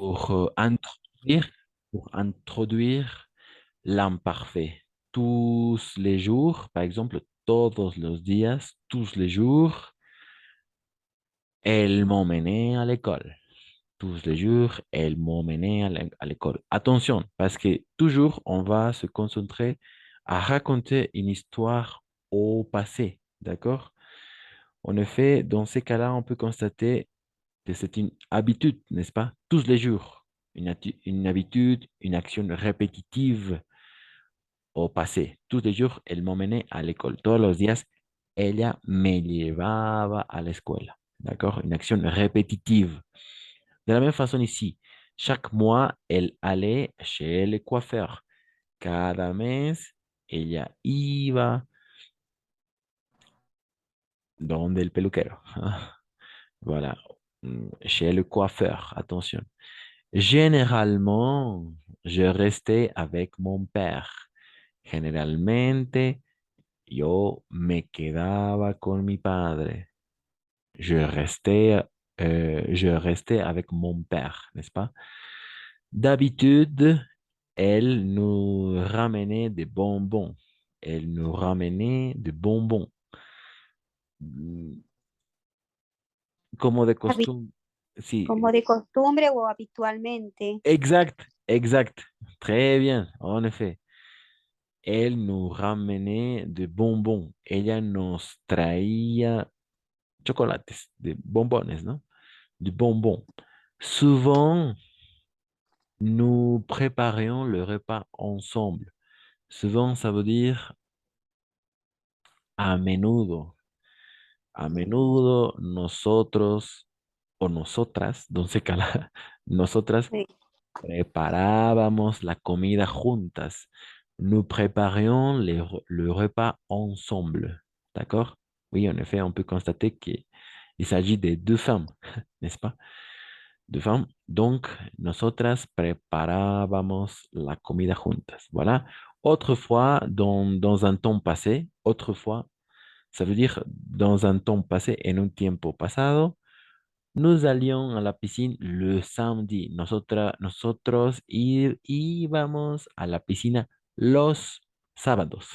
pour introduire l'imparfait. Tous les jours, par exemple, todos los días, tous les jours, elles m'ont mené à l'école. Tous les jours, elles m'ont mené à l'école. Attention, parce que toujours, on va se concentrer à raconter une histoire au passé. D'accord? En effet, dans ces cas-là, on peut constater que c'est une habitude, n'est-ce pas? Tous les jours. Une habitude, une action répétitive au passé. Tous les jours, elle m'emmenait à l'école. Todos los días, ella me llevaba a la escuela. D'accord? Une action répétitive. De la même façon ici, chaque mois, elle allait chez le coiffeur. Cada mes, ella iba donde el peluquero. Voilà. Chez le coiffeur, attention. Généralement, je restais avec mon père. Generalmente, yo me quedaba con mi padre. Je restais avec mon père, n'est-ce pas? D'habitude, elle nous ramenait des bonbons. Elle nous ramenait des bonbons. Mm, Como de Habi- costumbre. Sí, Como de costumbre o habitualmente. exact, exact. Très bien, en effet. Elle nous ramenait des bonbons. Ella nos traía chocolates, de bombones, ¿no? Du bonbon. Souvent, nous préparions le repas ensemble. Souvent, ça veut dire a menudo. A menudo nosotros o nosotras, dans ce cas-là, nosotras Sí. preparábamos la comida juntas. Nous préparions le repas ensemble. D'accord? Oui, en effet, on peut constater qu'il s'agit de deux femmes, n'est-ce pas? Deux femmes. Donc, nosotras preparábamos la comida juntas. Voilà. Autrefois, dans un temps passé, autrefois, ça veut dire dans un temps passé, en un tiempo pasado, nous allions à la piscine le samedi. Íbamos a la piscina los sábados.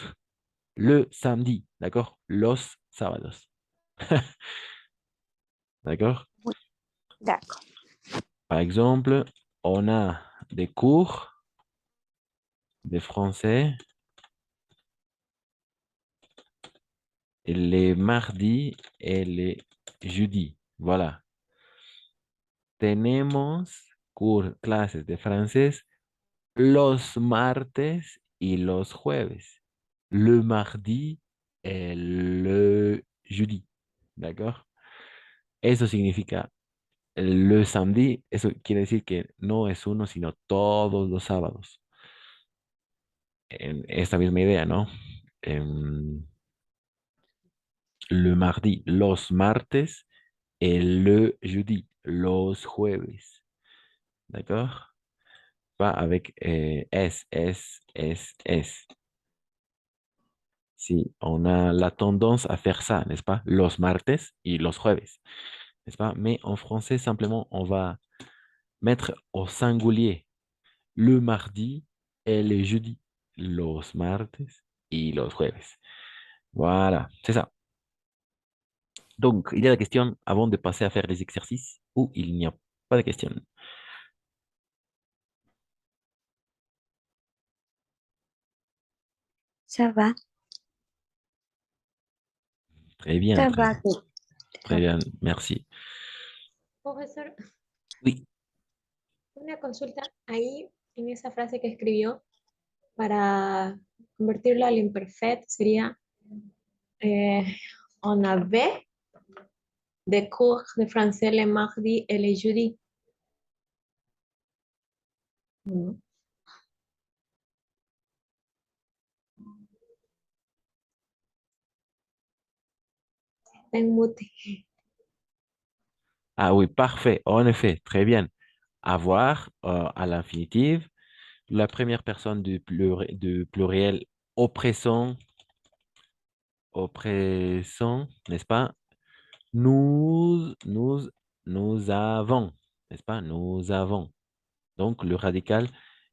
Le samedi, d'accord? Los sábados. D'accord? Muy- D'accord. Par exemple, on a des cours de français les mardis et les jeudis. Voilà. Tenemos clases de francés los martes y los jueves. Le mardi et le jeudi. ¿D'accord? Eso significa le samedi. Eso quiere decir que no es uno, sino todos los sábados. En esta misma idea, ¿no? Em, le mardi, los martes et le jeudi, los jueves. ¿D'accord? Pas avec S. Si, on a la tendance à faire ça, n'est-ce pas? Los martes y los jueves, n'est-ce pas? Mais en français, simplement, on va mettre au singulier le mardi et le jeudi. Los martes y los jueves. Voilà, c'est ça. Donc, il y a la question avant de passer à faire les exercices ou il n'y a pas de question. Ça va. Très bien, Ça très va. bien, très bien. Merci. Profesor, Oui, una consulta ahí en esa frase que escribió para convertirlo al imperfecto sería on avait des cours de français le mardi et le jeudi. Mm. Está en mute. ah oui, parfait. En effet, très bien. Avoir à l'infinitive la première personne du pluriel oppressant, oppressant, n'est-ce pas? Nous, nous, nous avons, n'est-ce pas? Nous avons. Donc, le radical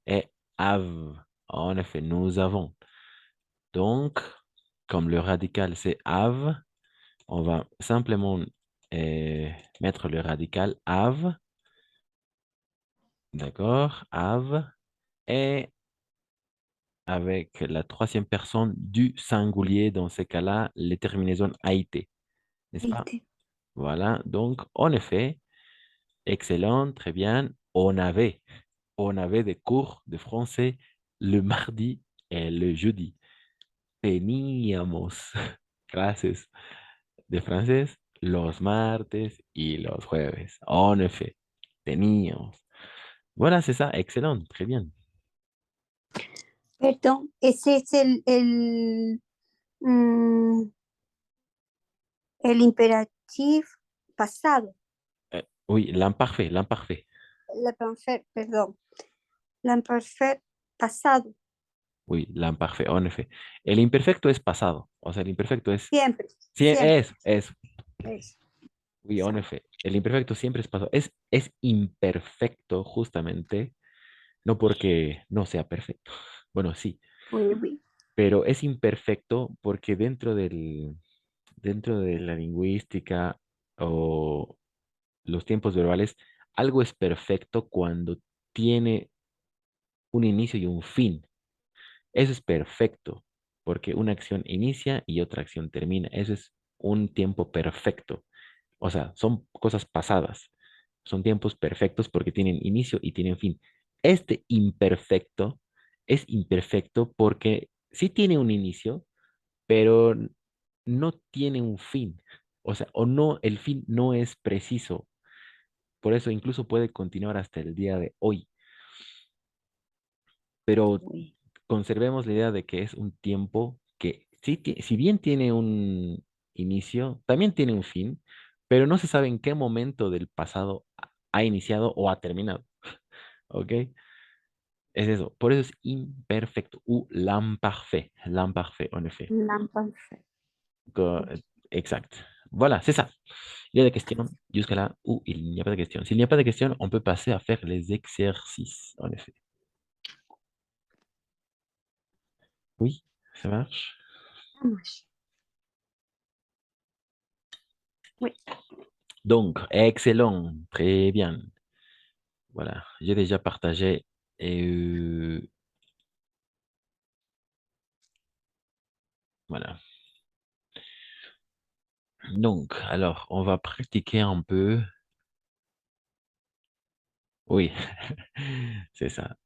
est have. En effet, nous avons. Donc, comme le radical c'est have, on va simplement mettre le radical have. D'accord? Have. Et avec la troisième personne du singulier, dans ces cas-là, les terminaisons AIT. N'est-ce pas? ¿Viste? Voilà. Donc, en effet, excellent, très bien. On avait des cours de français le mardi et le jeudi. Teníamos clases de francés los martes y los jueves. En effet, teníamos. Voilà, c'est ça. Excellent, très bien. Perdón, ese es mm, el imperativo pasado. Oui, l'imparfait, l'imparfait. Perdón, l'imperfect pasado. Oui, l'imparfait, en effet. El imperfecto es pasado. O sea, el imperfecto es... Siempre, Sí, siempre. es. Eso. Oui, en effet. El imperfecto siempre es pasado. Es imperfecto justamente, no porque no sea perfecto. Bueno, sí, Oui, oui. pero es imperfecto porque dentro de la lingüística o los tiempos verbales, algo es perfecto cuando tiene un inicio y un fin. Eso es perfecto, porque una acción inicia y otra acción termina. Eso es un tiempo perfecto. O sea, son cosas pasadas. Son tiempos perfectos porque tienen inicio y tienen fin. Este imperfecto es imperfecto porque sí tiene un inicio, pero no tiene un fin. O sea, o no, el fin no es preciso. Por eso incluso puede continuar hasta el día de hoy. Pero Oui. conservemos la idea de que es un tiempo que, sí, si bien tiene un inicio, también tiene un fin, pero no se sabe en qué momento del pasado ha iniciado o ha terminado. ¿Ok? Es eso. Por eso es imperfecto ou l'imparfait. L'imparfait, en effet. L'imperfect. Co- Exact. Voilà, c'est ça. Il y a des questions jusqu'à là où il n'y a pas de questions. S'il n'y a pas de questions, on peut passer à faire les exercices, en effet. Oui, ça marche. Vamos. Oui. Donc, excellent, très bien. Voilà, j'ai déjà partagé. Et voilà. Donc, alors, on va pratiquer un peu. Oui, c'est ça.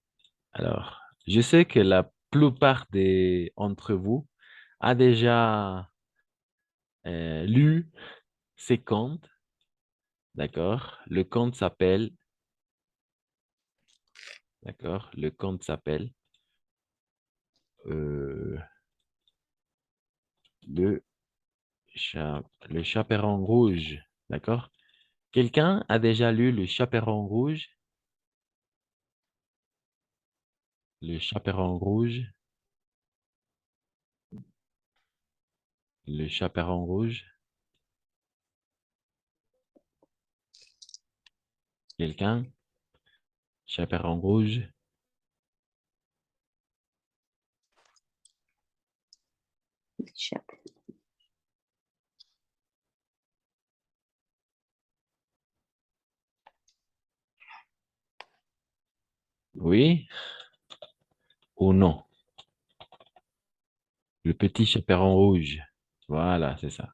Alors, je sais que la plupart entre vous a déjà lu ces contes, d'accord? Le conte s'appelle, d'accord? Le conte s'appelle euh, le, le Chaperon rouge, d'accord? Quelqu'un a déjà lu le Chaperon rouge? Le Chaperon rouge? Le Chaperon rouge? Quelqu'un? Chaperon rouge? Oui ou non? Le petit chaperon rouge. Voilà, c'est ça.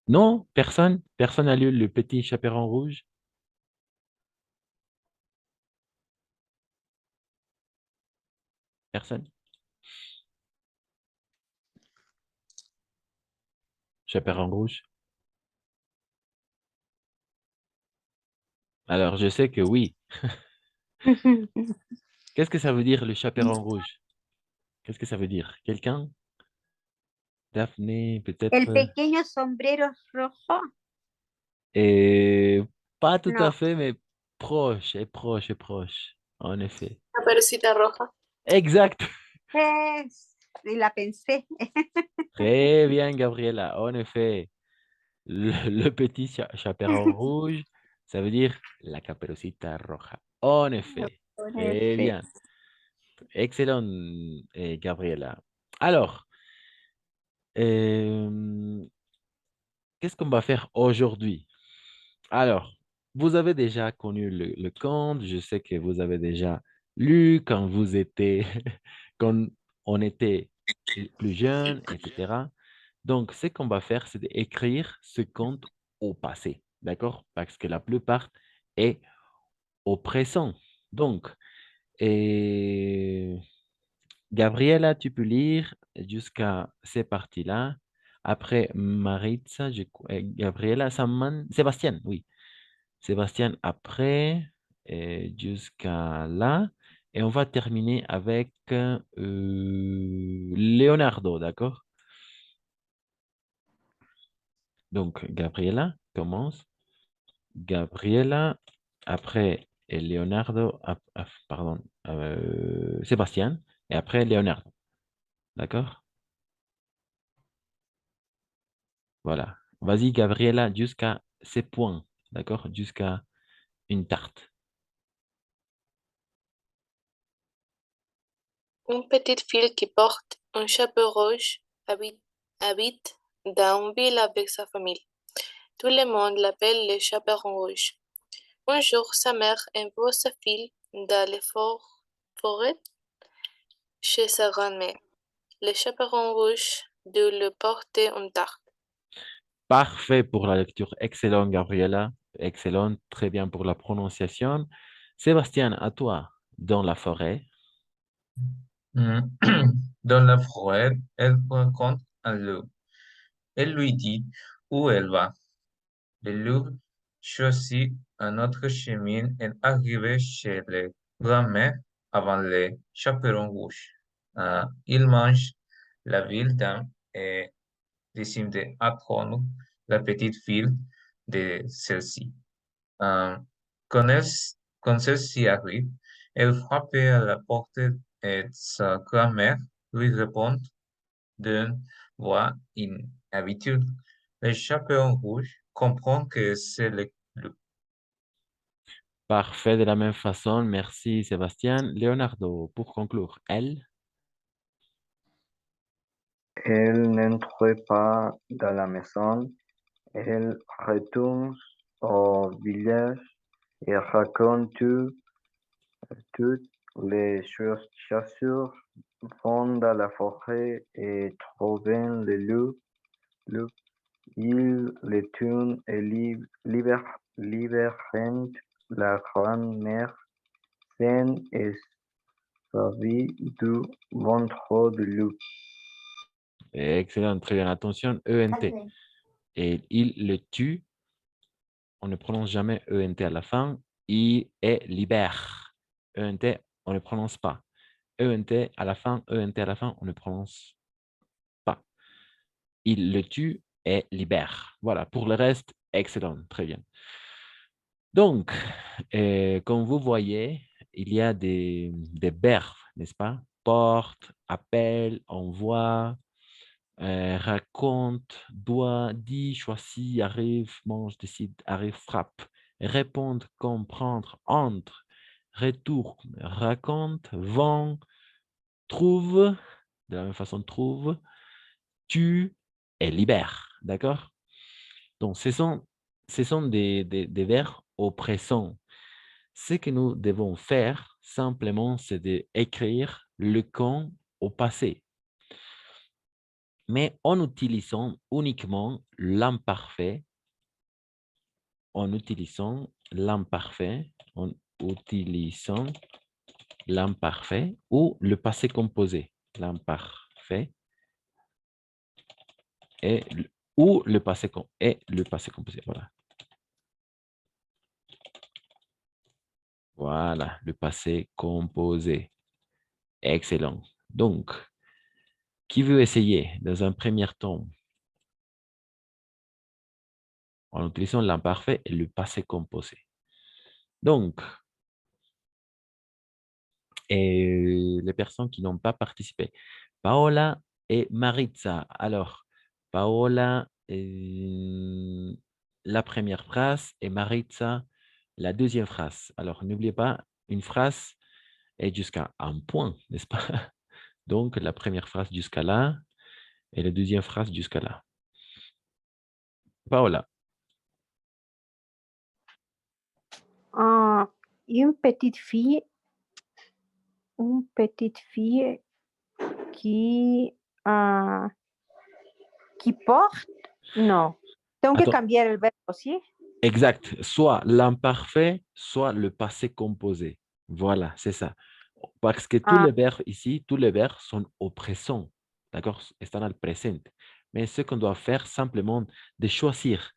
Non, personne? Personne n'a lu le petit chaperon rouge? Personne? Chaperon rouge? Alors, je sais que oui. Qu'est-ce que ça veut dire le chaperon rouge? Qu'est-ce que ça veut dire? Quelqu'un? Daphné, El peut-être? pequeño sombrero rojo. Et pas tout à No, fait, mais proche, et proche, et proche. En effet. Caperucita Roja. Exact. y la pensé. Très bien, Gabriela. En effet, le petit chaperon rouge, Ça veut dire la caperucita roja. En effet. En Très effet. bien. Excellent, Gabriela. Alors, qu'est-ce qu'on va faire aujourd'hui? Alors, vous avez déjà connu le conte. Je sais que vous avez déjà lu quand vous étiez, quand on était plus jeune, etc. Donc, ce qu'on va faire, c'est d'écrire ce conte au passé. D'accord? Parce que la plupart est au présent. Donc, et Gabriela, tu peux lire jusqu'à ces parties-là. Après Maritza, Gabriela, Sébastien, oui. Sébastien après, jusqu'à là. Et on va terminer avec Leonardo, d'accord? Donc, Gabriela commence. Gabriela, après Leonardo, pardon, Sébastien, et après Leonardo, d'accord? Voilà. Vas-y, Gabriela, jusqu'à ces points, d'accord? Jusqu'à une tarte. Une petite fille qui porte un chapeau rouge habite dans une ville avec sa famille. Tout le monde l'appelle le chaperon rouge. Un jour, sa mère envoie sa fille dans les forêts chez sa grand-mère. Le chaperon rouge doit lui porter une tarte. Parfait pour la lecture. Excellent, Gabriela. Excellent. Très bien pour la prononciation. Sébastien, à toi. Dans la forêt. Mm. Dans la forêt, elle rencontre un loup. Elle lui dit où elle va. Le loup choisit un autre chemin et arrive chez les grands-mères avant les chaperons rouges. Il mange la ville d'âme et décide d'apprendre la petite fille de celle-ci. Euh, quand celle-ci arrive, elle frappe à la porte et sa grand-mère lui répond d'une voix inhabituelle. Le chaperon rouge comprend que c'est le Parfait de la même façon. Merci, Sébastien. Leonardo, pour conclure, elle. Elle n'entre pas dans la maison, elle retourne au village et raconte toutes les chasseurs vont dans la forêt et trouvent le loup. Ils le tuent et libèrent la grand-mère saine et savie du ventre du loup. Excellent, très bien. Attention, ENT. Et il le tue. On ne prononce jamais ENT à la fin. Il est libère. ENT, on ne prononce pas. ENT à la fin, ENT à la fin, on ne prononce pas. Il le tue et libère. Voilà, pour le reste, excellent, très bien. Donc, comme vous voyez, il y a des verbes, n'est-ce pas? Porte, appelle, envoie, raconte, doit, dit, choisit, arrive, mange, décide, arrive, frappe, répondre, comprendre, entre, retourne, raconte, vend, trouve, de la même façon, trouve, tue et libère. D'accord? Donc, ce sont des verbes au présent. Ce que nous devons faire, simplement, c'est d'écrire le quand au passé, mais en utilisant uniquement l'imparfait, en utilisant l'imparfait, en utilisant l'imparfait ou le passé composé. L'imparfait et ou le passé et le passé composé. Voilà. Voilà, le passé composé. Excellent. Donc, qui veut essayer dans un premier temps en utilisant l'imparfait et le passé composé? Donc, et les personnes qui n'ont pas participé. Paola et Maritza. Alors, Paola, la première phrase et Maritza, la deuxième phrase. Alors, n'oubliez pas, une phrase est jusqu'à un point, n'est-ce pas? Donc, la première phrase jusqu'à là et la deuxième phrase jusqu'à là. Paola. Une petite fille qui porte. Non. Tengo que Attends. cambiar el verbo, ¿sí? Exact. Soit l'imparfait, soit le passé composé. Voilà, c'est ça. Parce que tous Ah, les verbes ici, tous les verbes sont au présent. D'accord? Están al presente. Mais ce qu'on doit faire, simplement, de choisir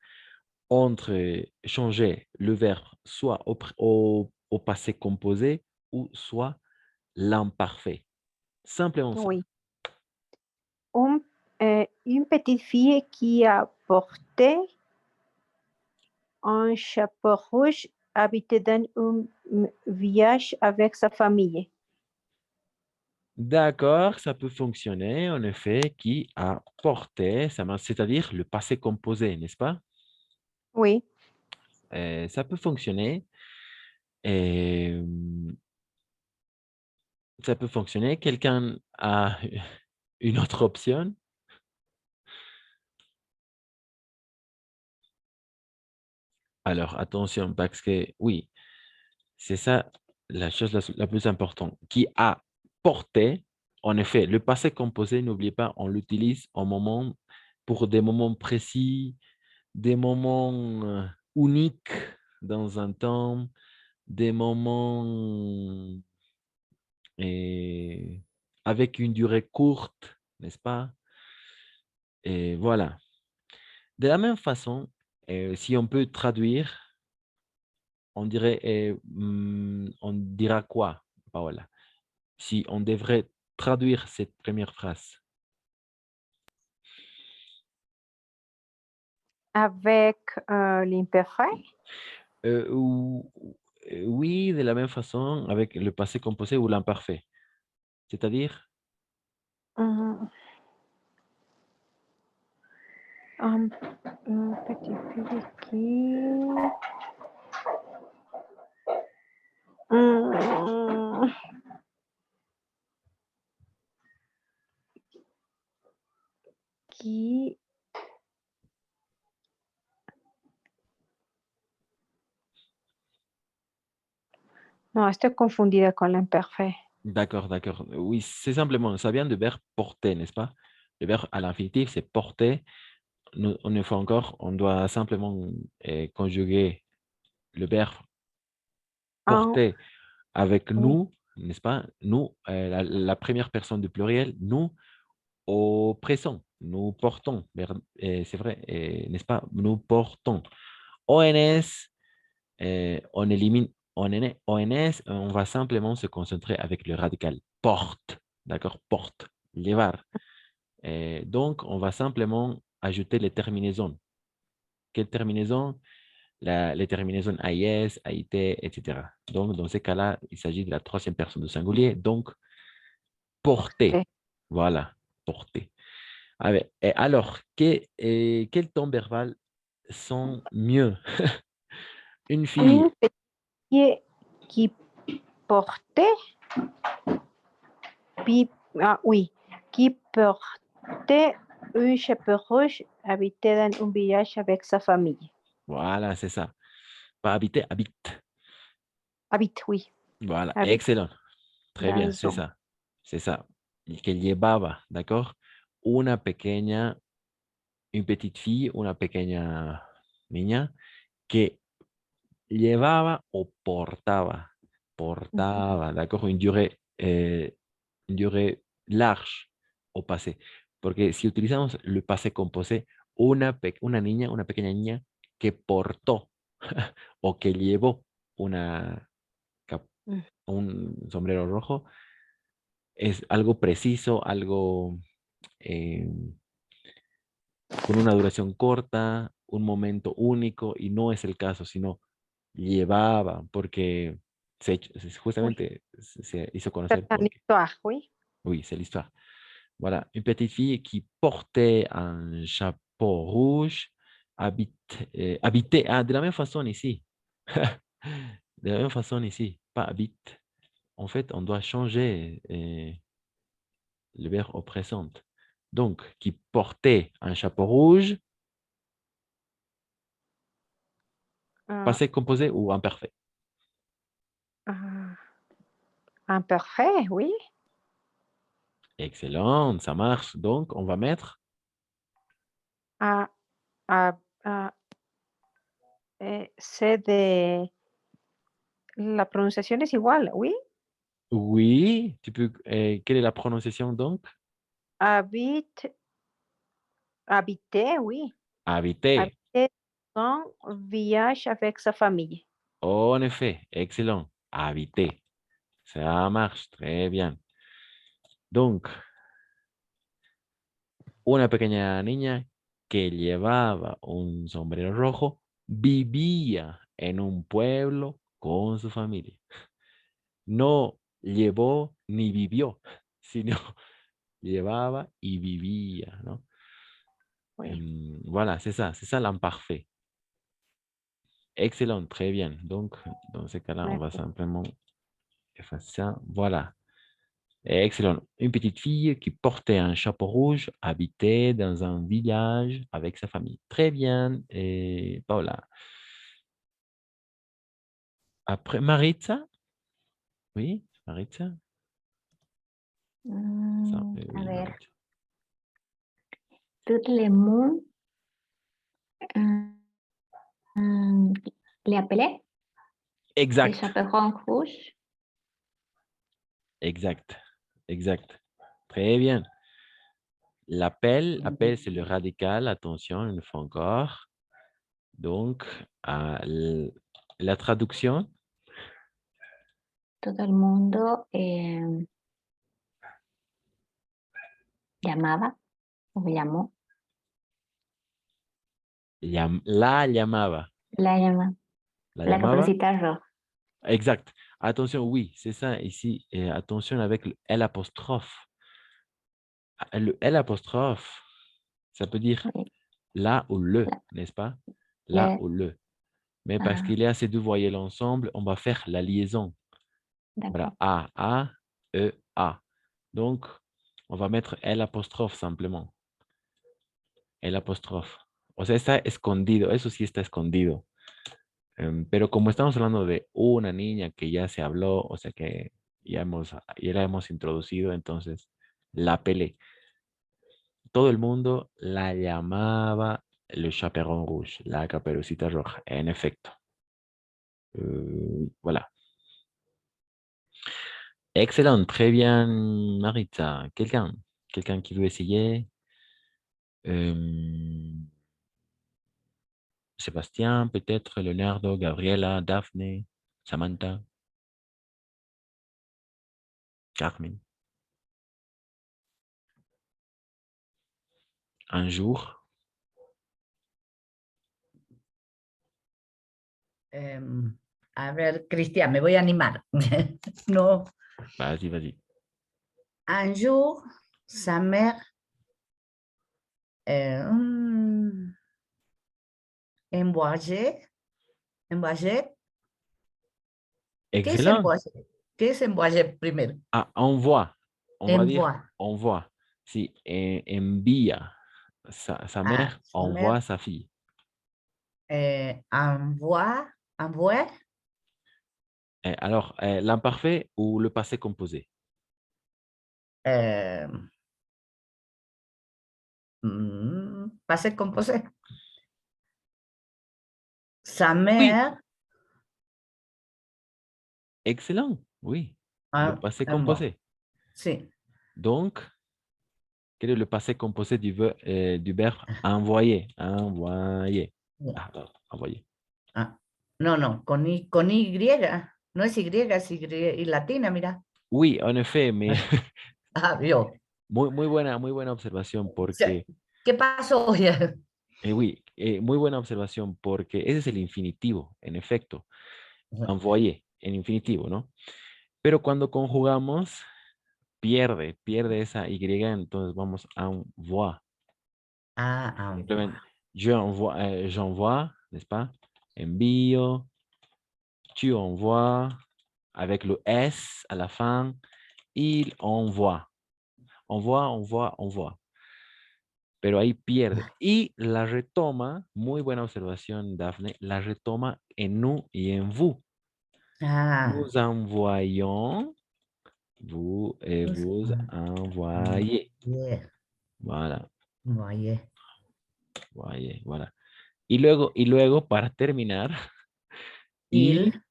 entre changer le verbe soit au passé composé ou soit l'imparfait. Simplement ça. oui. Une petite fille qui a porté un chapeau rouge habitait dans un village avec sa famille. D'accord, ça peut fonctionner, en effet, qui a porté, c'est-à-dire le passé composé, n'est-ce pas? Oui. Ça peut fonctionner. Et, ça peut fonctionner. Quelqu'un a une autre option? Alors, attention, parce que oui, c'est ça la chose la plus importante. Qui a porté, en effet, le passé composé, n'oubliez pas, on l'utilise pour des moments précis, des moments uniques dans un temps, des moments avec une durée courte, n'est-ce pas? Et voilà. De la même façon, si on peut traduire, on dira quoi, Paola? Si on devrait traduire cette première phrase. Avec l'imparfait. Oui, de la même façon, avec le passé composé ou l'imparfait. C'est-à-dire, Un petit fille qui no, estoy confundida con l'imparfait. d'accord, d'accord. Oui, c'est simplement, ça vient du verbe porter, n'est-ce pas? Le verbe à l'infinitif, c'est porter. Une fois encore, on doit simplement conjuguer le verbe porter avec Oui. nous, n'est-ce pas? Nous, la première personne du pluriel, nous au présent, nous portons, c'est vrai, n'est-ce pas? Nous portons. ONS, on élimine ONS, on va simplement se concentrer avec le radical porte, d'accord? Porte, llevar. Donc, on va simplement ajouter les terminaisons. Quelle terminaison? Les terminaisons AIS, AIT, etc. Donc, dans ces cas-là, il s'agit de la troisième personne du singulier. Donc, porter. Voilà, porter. Alors, quels temps verbal sont mieux? Une fille. Une petite qui portait, oui, qui portait un chapeau rouge habitait dans un village avec sa famille. Voilà, c'est ça. Pas habiter, habite. Habite, oui. Voilà, Habite excellent. Très bien, c'est dans ça. C'est ça. Que llevaba, d'accord? Una petite fille, una pequeña niña que llevaba o portaba. Portaba, d'accord? Une durée large au passé. Porque si utilizamos le passé composé, una niña, una pequeña niña que portó o que llevó un sombrero rojo, es algo preciso, algo con una duración corta, un momento único, y no es el caso, sino llevaba, porque Oui. justamente se hizo C'est conocer une porque, histoire, oui. oui, c'est l'histoire. Voilà, une petite fille qui portait un chapeau rouge habitait, de la même façon ici. De la même façon ici, pas habite. En fait, on doit changer le verbe au présent. Donc, qui portait un chapeau rouge, Ah, passé composé ou imparfait? ah, imparfait, oui. Excellent, ça marche. Donc, on va mettre Ah, ah, ah, c'est de... La pronunciación es igual, oui. oui. Quelle est la prononciation donc? Habite, habité, oui. Habiter. Habité un village avec sa famille. En effet, excellent. Habiter. Ça marche très bien. Donc, una pequeña niña que llevaba un sombrero rojo vivía en un pueblo con su familia. No llevó ni vivió, sino llevaba y vivía, ¿no? Oui. Voilà, c'est ça l'imparfait. Excellent, très bien. Donc, dans ce cas-là, on va Merci. simplement effacer ça. Voilà. Excellent. Une petite fille qui portait un chapeau rouge habitait dans un village avec sa famille. Très bien. Et Paula. Après, Maritza? Oui, Maritza? Ça, A oui, ver, Maritza. tout le monde l'appelait le Exact, chaperon rouge. exact, exact. Très bien. L'appel, appel, c'est le radical. Attention, une fois encore. Donc, la traduction, Todo el mundo llamaba o llamó, la llamaba. la llama, La la llamaba. caperucita roja. Exact. Attention, oui, c'est ça ici. Attention avec le L apostrophe. Le L apostrophe, ça peut dire Oui, la ou le, la- n'est-ce pas? La le- ou le. Mais parce ah, qu'il y a ces deux voyelles ensemble, on va faire la liaison. Voilà, d'accord. A, E, A. Donc, on va mettre L apostrophe simplement. L apostrophe. O sea, está escondido, eso sí está escondido. Pero como estamos hablando de una niña que ya se habló, o sea que ya la hemos introducido, entonces la pelé. Todo el mundo la llamaba le chaperon rouge, la caperucita roja, en efecto. Voilà. Excellent, très bien, Maritza. Quelqu'un qui veut essayer? Euh, Sébastien, peut-être, Leonardo, Gabriela, Daphne, Samantha, Carmen. Un jour, A ver, Cristian, me voy a animar. No. vas-y, vas-y. Un jour, sa mère emboîtait. ¿Qué es Excellent. emboîter? ¿Qué es emboîter primero? Ah, envoie. On va dire Envoie. envoie. Si, envía. Sa mère Sa envoie mère sa fille. envoie. Alors, l'imparfait ou le passé composé? Passé composé. Sa Oui, mère excellent. Oui, le passé composé. sí, Donc, quel est le passé composé du verbe envoyer? Envoyer. Ah, envoyer. no, con Y. No es Y, es Y latina, mira. Oui, en effet, mais Ah, vio. muy buena observación porque, ¿Qué pasó? oui, muy buena observación porque ese es el infinitivo, en efecto. Envoyer, en infinitivo, ¿no? Pero cuando conjugamos, pierde esa Y, entonces vamos a envoie. Simplemente, j'envoie, n'est-ce pas? Envío, tu envoies, avec le S à la fin, il envoie. Envoie. Pero ahí pierde. Y la retoma, muy buena observación, Daphne, la retoma en nous y en vous. Ah, Nous envoyons, vous et nous vous envoyez. yeah, Voilà, voyez. voyez, voilà. Y luego, para terminar, il Il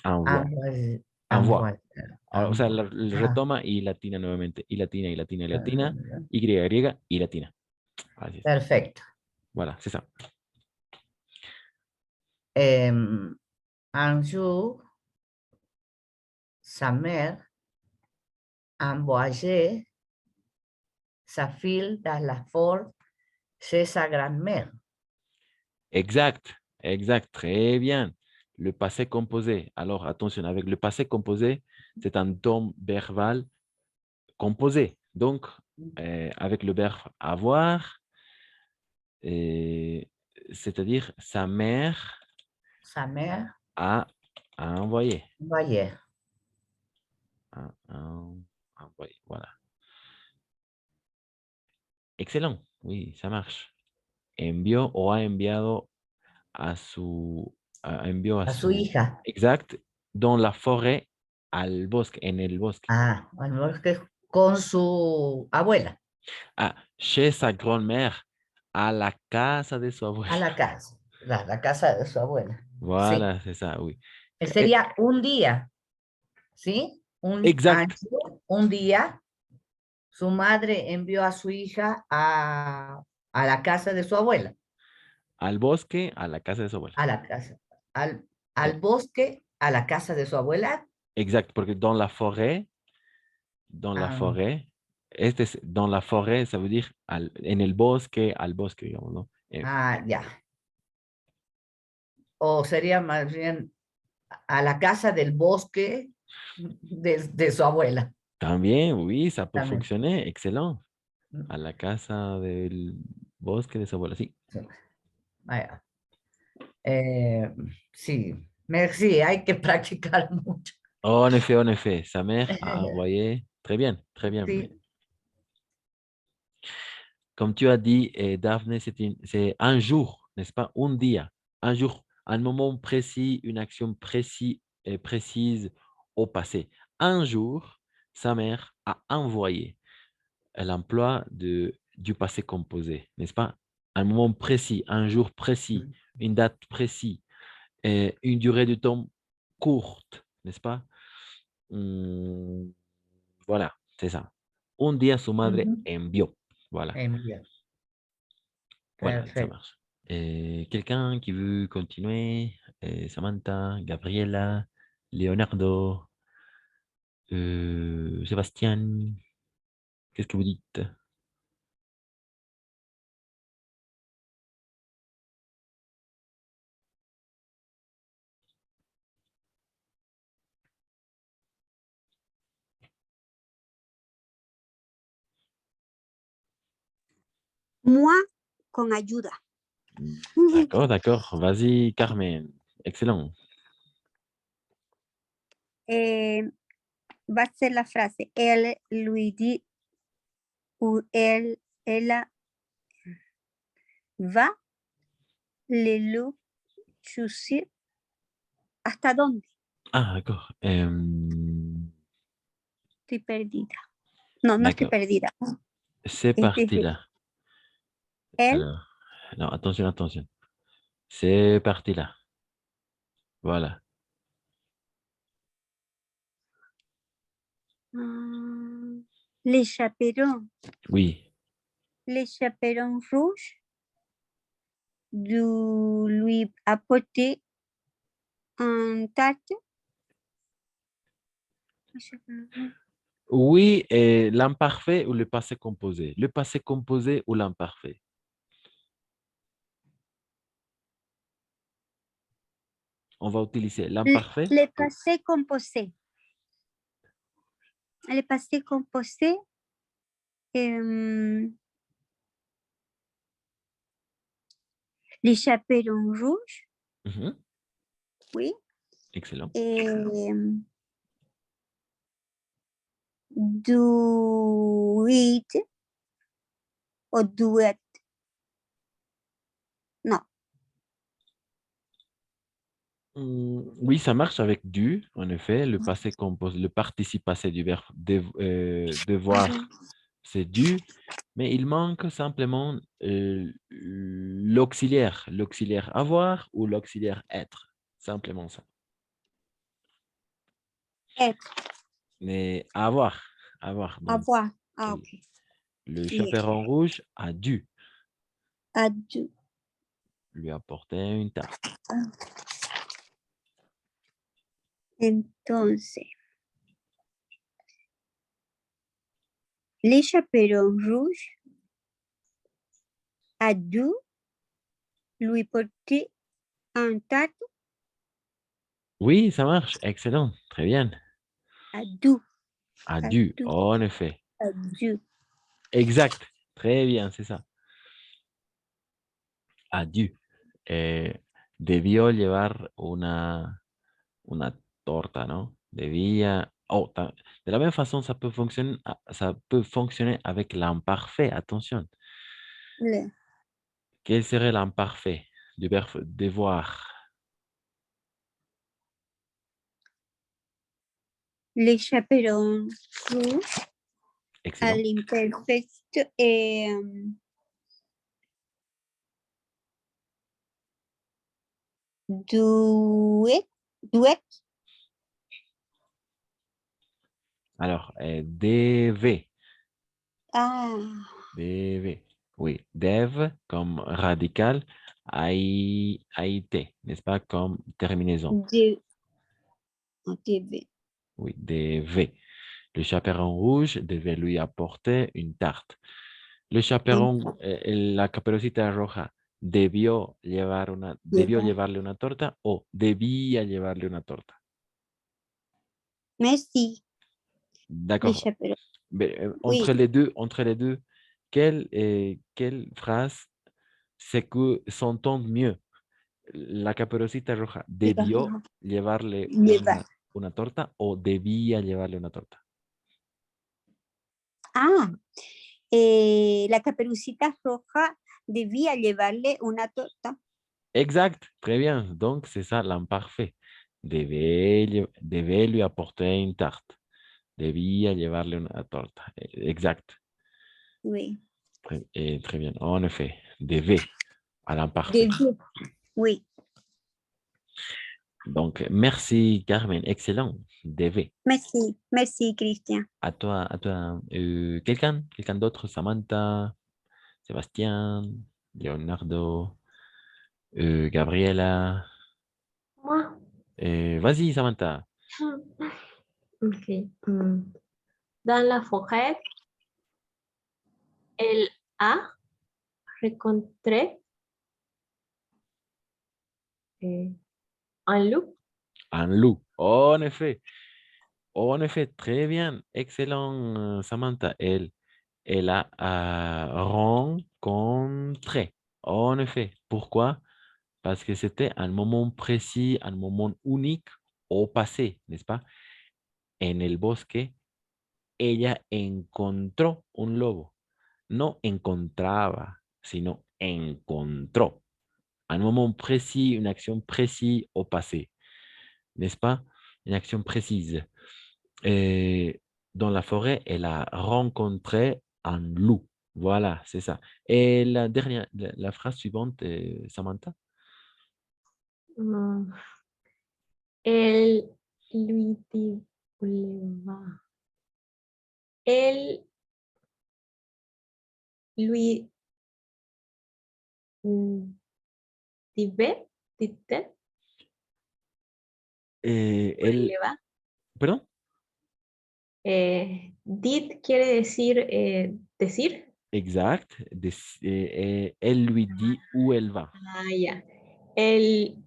envoie. envoie. Envoie. O sea, Envoie. la retoma y latina nuevamente. Y latina, y latina, y latina. Ah, Y griega y latina. Así es. perfecto. Voilà, c'est ça. Un jour, sa mère envoyait sa fille dans la forêt chez sa grand-mère. Exact, très bien. Le passé composé. Alors, attention, avec le passé composé, c'est un don verbal composé. Donc, avec le verbe avoir, c'est-à-dire sa mère Sa mère a envoyé. envoyait. Envoyé, voilà. Excellent, oui, ça marche. Envió o ha enviado a su, envió a A su su, hija. exact, dans la forêt, al bosque, en el bosque. Ah, al bosque con su abuela. Ah, chez sa grand-mère, a la casa de su A abuela. la casa. La casa de su abuela. Voilà, c'est ça, oui. Sería un día, ¿sí? Exact. Un día, su madre envió a su hija a la casa de su abuela. Al bosque, a la casa de su abuela. A la casa. Al bosque, a la casa de su abuela. Exact, porque dans la forêt, dans la forêt, ça veut dire en el bosque, al bosque, digamos, ¿no? Ya. O sería más bien a la casa del bosque de su abuela. También, oui, ça peut También. fonctionner, excellent. A la casa del bosque de su abuela, sí. Vaya. Sí, merci, hay que practicar mucho. En effet, sa mère a envoyé. Très bien, très bien. Sí. Comme tu as dit, Daphné, c'est un jour, n'est-ce pas? Un dia, un jour, un moment précis, une action précise au passé. Un jour, sa mère a envoyé. Elle emploie du passé composé, n'est-ce pas? Un moment précis, un jour précis, une date précise, une durée de temps courte, n'est-ce pas? Voilà, c'est ça. Un día su madre envió. Voilà. Envió. Voilà, ça Perfecto. marche. Quelqu'un qui veut continuer? Samantha, Gabriela, Leonardo, Sébastien, qu'est-ce que vous dites? Moi, con ayuda. D'accord. Vas-y, Carmen. Excellent. Va a ser la frase. Él, Luigi, ella va, le loup, chusir. ¿Hasta dónde? Ah, d'accord. Estoy perdida. No estoy D'accord. perdida. C'est parti là. Él, Alors, non, attention. C'est parti là. Voilà. les chaperons. Oui. Les chaperons rouges lui apporter un tarte. Oui, l'imparfait ou le passé composé? Le passé composé ou l'imparfait? On va utiliser l'imparfait. Le passé composé. Le passé composé. Les chaperons rouges. Mhm. Oui. Excellent. Do it ou duet? Non. Oui, ça marche avec du, en effet. Le passé composé, le participe passé du verbe devoir, c'est du, mais il manque simplement l'auxiliaire avoir ou l'auxiliaire être. Simplement ça. Être. Mais avoir. Donc, Avoir. Ah, ok. le Bien. chaperon rouge a dû A dû. lui apporter une tarte. Entonces, le chaperon rouge a dû lui porter un tarte. Oui, ça marche. Excellent. Très bien. A dû. A dû, dû. en effet. A dû. Exact. Très bien, c'est ça. A dû. Debió llevar una torta, ¿no? Debía. Oh, de la même façon, ça peut fonctionner avec l'imparfait. Attention. Le, Quel serait l'imparfait du verbe devoir? le chaperon rouge a Excellent. l'imperfecto duet. Alors, deve. Ah, Deve. Oui, dev comme radical, été, n'est-ce pas, comme terminaison. debe. Oui, deve. Le chaperon rouge devait lui apporter une tarte. Le chaperon, la caperucita roja, debió llevarle una torta o debía llevarle una torta. Merci. Le D'accord. chaperon. Mais, Oui. entre les deux, quelle phrase c'est que s'entend mieux? La caperucita roja debió llevarle Llevar. una torta o debía llevarle una torta. Ah, la caperucita roja debía llevarle una torta. Exact, très bien. Donc, c'est ça l'imparfait. Devait lui apporter une tarte. Debía llevarle una torta. Exact. Oui. Très bien. En effet, devait à l'imparfait. Debía. Oui. Donc, merci Carmen. Excellent. Devait. Merci. Merci, Christian. À toi. Quelqu'un d'autre? Samantha, Sébastien, Leonardo, Gabriela. Moi. Vas-y, Samantha. Ok. Dans la forêt, elle a rencontré un loup. Un loup. En effet. En effet, très bien. Excellent, Samantha. Elle a rencontré. En effet. Pourquoi? Parce que c'était un moment précis, un moment unique au passé, n'est-ce pas? En el bosque, ella encontró un lobo. No encontraba, sino encontró. Un moment précis, une action précise au passé, n'est-ce pas? Une action précise. Et dans la forêt, elle a rencontré un loup. Voilà, c'est ça. Et la dernière, la phrase suivante, Samantha? Elle lui dit où elle va. Elle lui dit-elle Et où elle elle, va. pardon? Dit quiere decir decir. Exact. Et elle lui dit où elle va. Ah, ya. Elle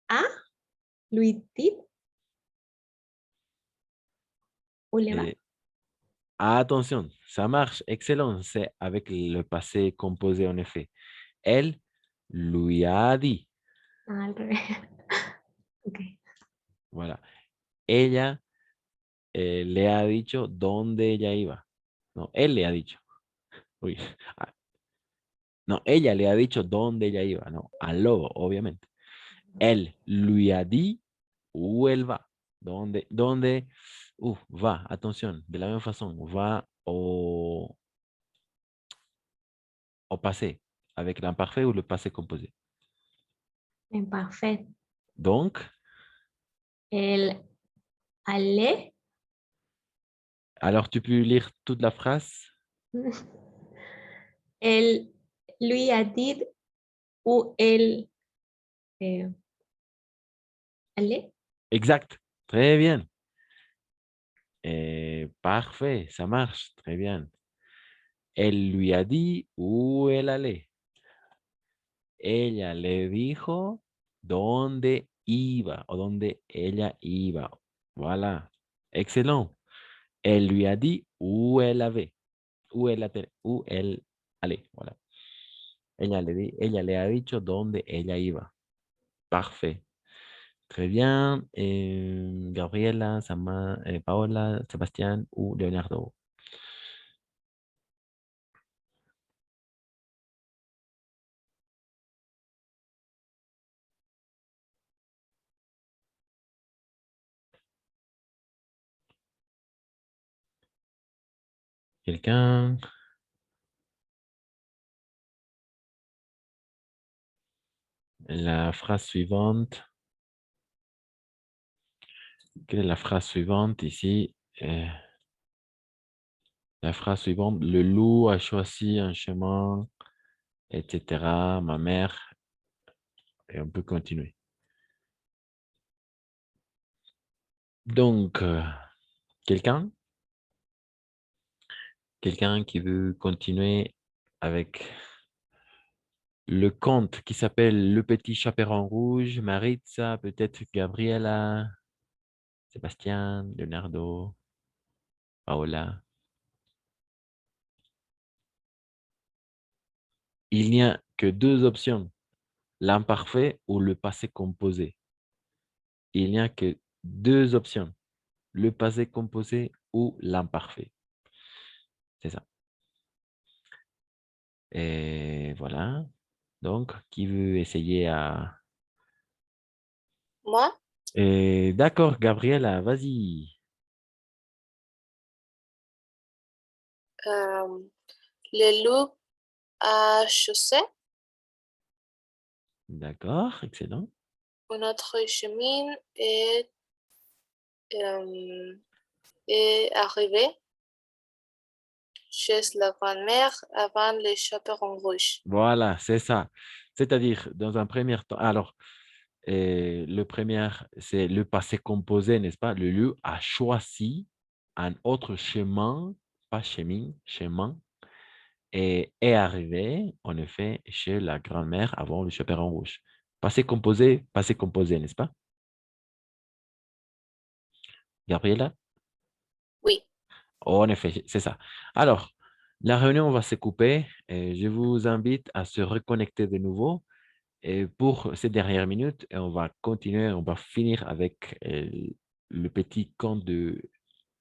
a lui dit où elle va. Et attention, ça marche. Excellent. C'est avec le passé composé en effet. Elle lui a dit. Al revés. Ok. Voilà. Ella le ha dicho dónde ella iba. No, él le ha dicho. Uy. Ah, no, ella le ha dicho dónde ella iba. No, al lobo, obviamente. Él lui a dit où elle va. ¿Dónde va? Atención, de la misma façon, va au passé, avec l'imparfait ou le passé composé. Imparfait. Donc, El aller. alors tu peux lire toute la phrase. El lui a dit où elle allait. Exact. Très bien. Parfait, ça marche. Très bien. Elle lui a dit où elle allait. Ella le dijo dónde iba o dónde ella iba. Voilà. Excellent. Elle lui a dit où elle avait. Où elle allait. Voilà. Ella le ha dicho dónde ella iba. Parfait. Très bien. Gabriela, Paola, Sebastián ou Leonardo. Quelqu'un? La phrase suivante. Quelle est la phrase suivante ici? La phrase suivante, le loup a choisi un chemin, etc. Ma mère, et on peut continuer. Donc, quelqu'un? Quelqu'un qui veut continuer avec le conte qui s'appelle Le Petit Chaperon Rouge, Maritza, peut-être Gabriela, Sébastien, Leonardo, Paola. Il n'y a que deux options, l'imparfait ou le passé composé. Il n'y a que deux options, le passé composé ou l'imparfait. C'est ça. Et voilà. Donc, qui veut essayer à... Moi, D'accord, Gabriela, vas-y. le loup a chaussé D'accord, excellent. notre chemin est arrivé chez la grand-mère avant les chaperons rouges. Voilà, c'est ça. C'est-à-dire, dans un premier temps, alors, le premier, c'est le passé composé, n'est-ce pas? Le lieu a choisi un autre chemin, pas chemin, chemin, et est arrivé, en effet, chez la grand-mère avant le chaperon rouge. Passé composé, n'est-ce pas? Gabriela? Oui, En effet, c'est ça. Alors, la réunion va se couper et je vous invite à se reconnecter de nouveau pour ces dernières minutes et on va continuer, on va finir avec le petit conte du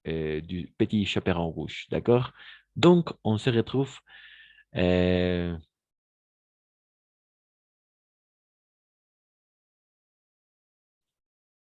petit chaperon rouge. D'accord? Donc, on se retrouve